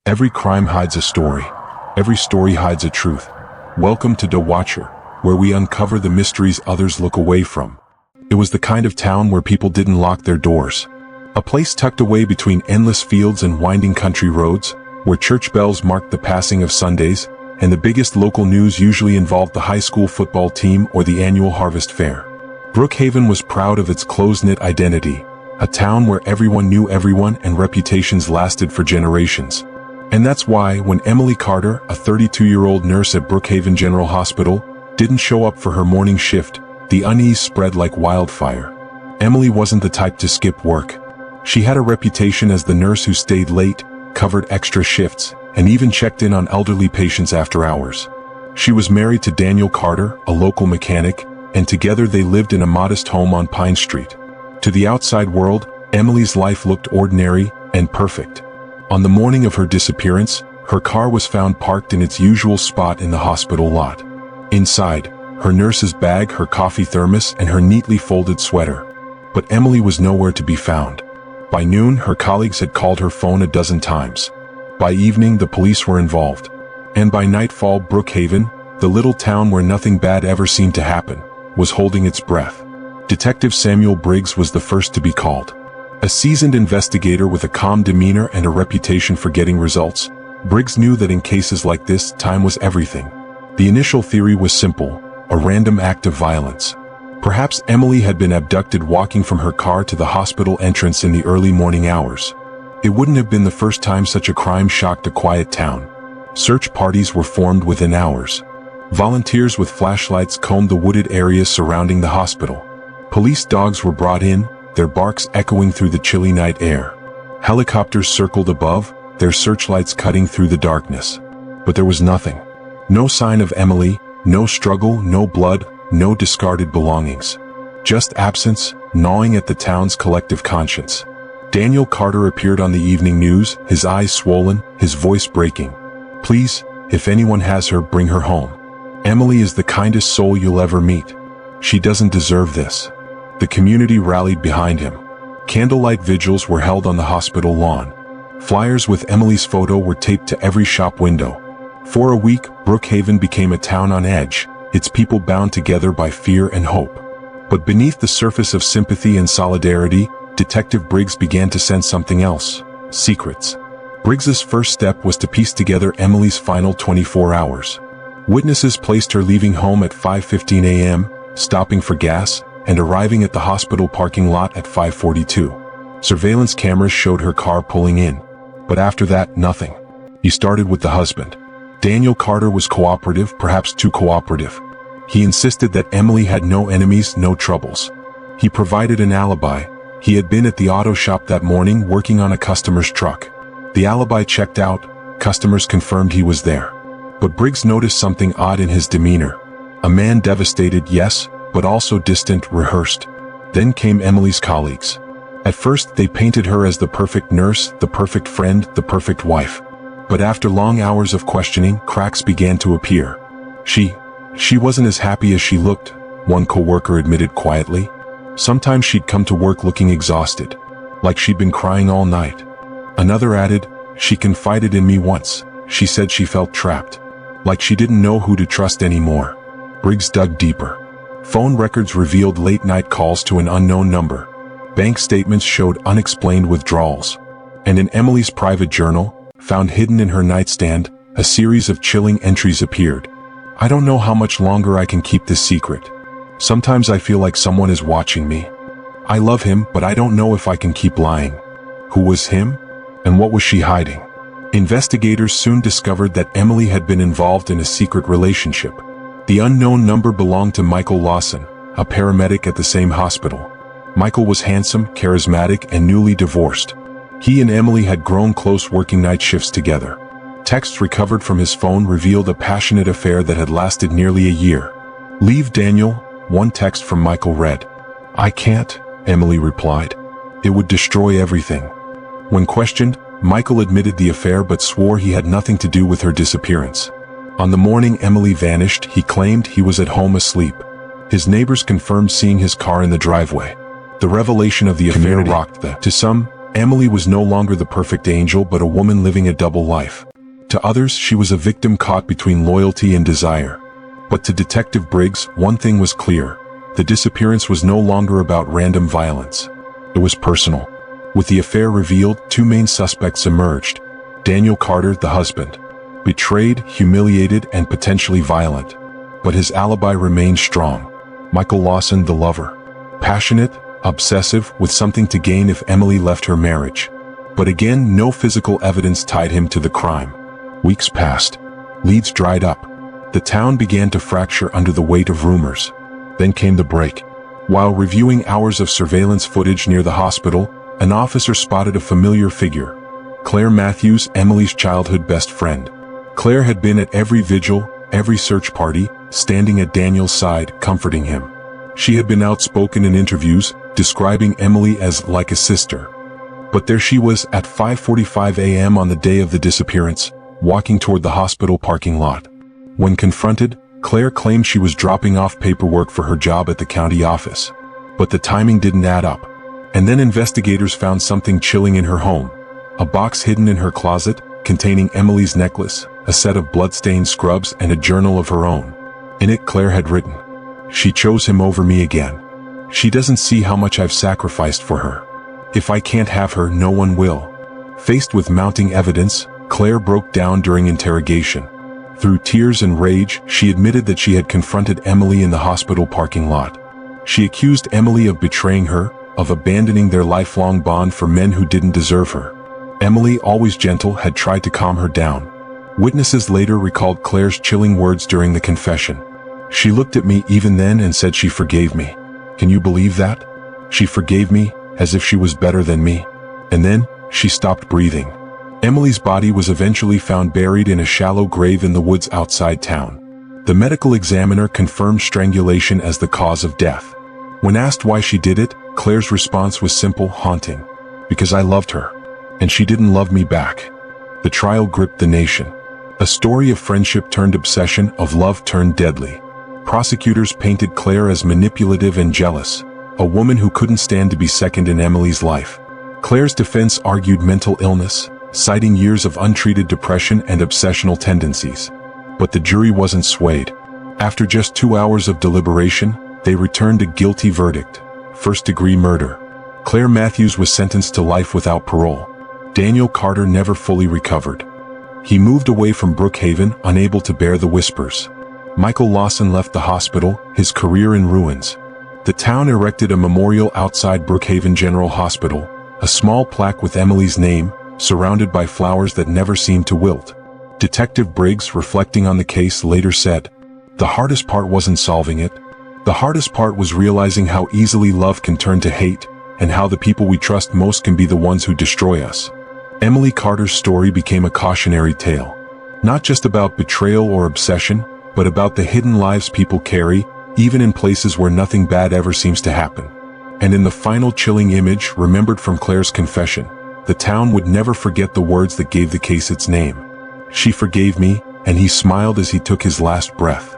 Every crime hides a story. Every story hides a truth. Welcome to The Watcher, where we uncover the mysteries others look away from. It was the kind of town where people didn't lock their doors. A place tucked away between endless fields and winding country roads, where church bells marked the passing of Sundays, and the biggest local news usually involved the high school football team or the annual harvest fair. Brookhaven was proud of its close-knit identity, a town where everyone knew everyone and reputations lasted for generations. And that's why, when Emily Carter, a 32-year-old nurse at Brookhaven General Hospital, didn't show up for her morning shift, the unease spread like wildfire. Emily wasn't the type to skip work. She had a reputation as the nurse who stayed late, covered extra shifts, and even checked in on elderly patients after hours. She was married to Daniel Carter, a local mechanic, and together they lived in a modest home on Pine Street. To the outside world, Emily's life looked ordinary and perfect. On the morning of her disappearance, her car was found parked in its usual spot in the hospital lot. Inside, her nurse's bag, her coffee thermos, and her neatly folded sweater. But Emily was nowhere to be found. By noon, her colleagues had called her phone a dozen times. By evening, the police were involved. And by nightfall, Brookhaven, the little town where nothing bad ever seemed to happen, was holding its breath. Detective Samuel Briggs was the first to be called. A seasoned investigator with a calm demeanor and a reputation for getting results, Briggs knew that in cases like this, time was everything. The initial theory was simple, a random act of violence. Perhaps Emily had been abducted walking from her car to the hospital entrance in the early morning hours. It wouldn't have been the first time such a crime shocked a quiet town. Search parties were formed within hours. Volunteers with flashlights combed the wooded areas surrounding the hospital. Police dogs were brought in, their barks echoing through the chilly night air. Helicopters circled above, their searchlights cutting through the darkness. But there was nothing. No sign of Emily, no struggle, no blood, no discarded belongings. Just absence, gnawing at the town's collective conscience. Daniel Carter appeared on the evening news, his eyes swollen, his voice breaking. "Please, if anyone has her, bring her home. Emily is the kindest soul you'll ever meet. She doesn't deserve this." The community rallied behind him. Candlelight vigils were held on the hospital lawn. Flyers with Emily's photo were taped to every shop window. For a week, Brookhaven became a town on edge, its people bound together by fear and hope. But beneath the surface of sympathy and solidarity, Detective Briggs began to sense something else: secrets. Briggs's first step was to piece together Emily's final 24 hours. Witnesses placed her leaving home at 5:15 a.m., stopping for gas, and arriving at the hospital parking lot at 5:42. Surveillance cameras showed her car pulling in. But after that, nothing. He started with the husband. Daniel Carter was cooperative, perhaps too cooperative. He insisted that Emily had no enemies, no troubles. He provided an alibi. He had been at the auto shop that morning working on a customer's truck. The alibi checked out, customers confirmed he was there. But Briggs noticed something odd in his demeanor. A man devastated, yes, but also distant, rehearsed. Then came Emily's colleagues. At first, they painted her as the perfect nurse, the perfect friend, the perfect wife. But after long hours of questioning, cracks began to appear. She wasn't as happy as she looked, one coworker admitted quietly. Sometimes she'd come to work looking exhausted, like she'd been crying all night. Another added, "She confided in me once. She said she felt trapped, like she didn't know who to trust anymore." Briggs dug deeper. Phone records revealed late-night calls to an unknown number. Bank statements showed unexplained withdrawals. And in Emily's private journal, found hidden in her nightstand, a series of chilling entries appeared. "I don't know how much longer I can keep this secret. Sometimes I feel like someone is watching me. I love him, but I don't know if I can keep lying." Who was him? And what was she hiding? Investigators soon discovered that Emily had been involved in a secret relationship. The unknown number belonged to Michael Lawson, a paramedic at the same hospital. Michael was handsome, charismatic, and newly divorced. He and Emily had grown close working night shifts together. Texts recovered from his phone revealed a passionate affair that had lasted nearly a year. "Leave Daniel," one text from Michael read. "I can't," Emily replied. "It would destroy everything." When questioned, Michael admitted the affair but swore he had nothing to do with her disappearance. On the morning Emily vanished, he claimed he was at home asleep. His neighbors confirmed seeing his car in the driveway. The revelation of the affair rocked the, to some, Emily was no longer the perfect angel but a woman living a double life. To others, she was a victim caught between loyalty and desire. But to Detective Briggs, one thing was clear. The disappearance was no longer about random violence. It was personal. With the affair revealed, two main suspects emerged. Daniel Carter, the husband. Betrayed, humiliated, and potentially violent. But his alibi remained strong. Michael Lawson, the lover. Passionate, obsessive, with something to gain if Emily left her marriage. But again, no physical evidence tied him to the crime. Weeks passed. Leads dried up. The town began to fracture under the weight of rumors. Then came the break. While reviewing hours of surveillance footage near the hospital, an officer spotted a familiar figure. Claire Matthews, Emily's childhood best friend. Claire had been at every vigil, every search party, standing at Daniel's side, comforting him. She had been outspoken in interviews, describing Emily as like a sister. But there she was at 5:45 a.m. on the day of the disappearance, walking toward the hospital parking lot. When confronted, Claire claimed she was dropping off paperwork for her job at the county office. But the timing didn't add up. And then investigators found something chilling in her home. A box hidden in her closet, containing Emily's necklace, a set of bloodstained scrubs, and a journal of her own. In it, Claire had written, "She chose him over me again. She doesn't see how much I've sacrificed for her. If I can't have her, no one will." Faced with mounting evidence, Claire broke down during interrogation. Through tears and rage, she admitted that she had confronted Emily in the hospital parking lot. She accused Emily of betraying her, of abandoning their lifelong bond for men who didn't deserve her. Emily, always gentle, had tried to calm her down. Witnesses later recalled Claire's chilling words during the confession. "She looked at me even then and said she forgave me. Can you believe that? She forgave me, as if she was better than me. And then, she stopped breathing." Emily's body was eventually found buried in a shallow grave in the woods outside town. The medical examiner confirmed strangulation as the cause of death. When asked why she did it, Claire's response was simple, haunting. "Because I loved her. And she didn't love me back." The trial gripped the nation. A story of friendship turned obsession, of love turned deadly. Prosecutors painted Claire as manipulative and jealous, a woman who couldn't stand to be second in Emily's life. Claire's defense argued mental illness, citing years of untreated depression and obsessional tendencies. But the jury wasn't swayed. After just 2 hours of deliberation, they returned a guilty verdict: first-degree murder. Claire Matthews was sentenced to life without parole. Daniel Carter never fully recovered. He moved away from Brookhaven, unable to bear the whispers. Michael Lawson left the hospital, his career in ruins. The town erected a memorial outside Brookhaven General Hospital, a small plaque with Emily's name, surrounded by flowers that never seemed to wilt. Detective Briggs, reflecting on the case, later said, "The hardest part wasn't solving it. The hardest part was realizing how easily love can turn to hate, and how the people we trust most can be the ones who destroy us." Emily Carter's story became a cautionary tale. Not just about betrayal or obsession, but about the hidden lives people carry, even in places where nothing bad ever seems to happen. And in the final chilling image, remembered from Claire's confession, the town would never forget the words that gave the case its name. "She forgave me, and he smiled as he took his last breath."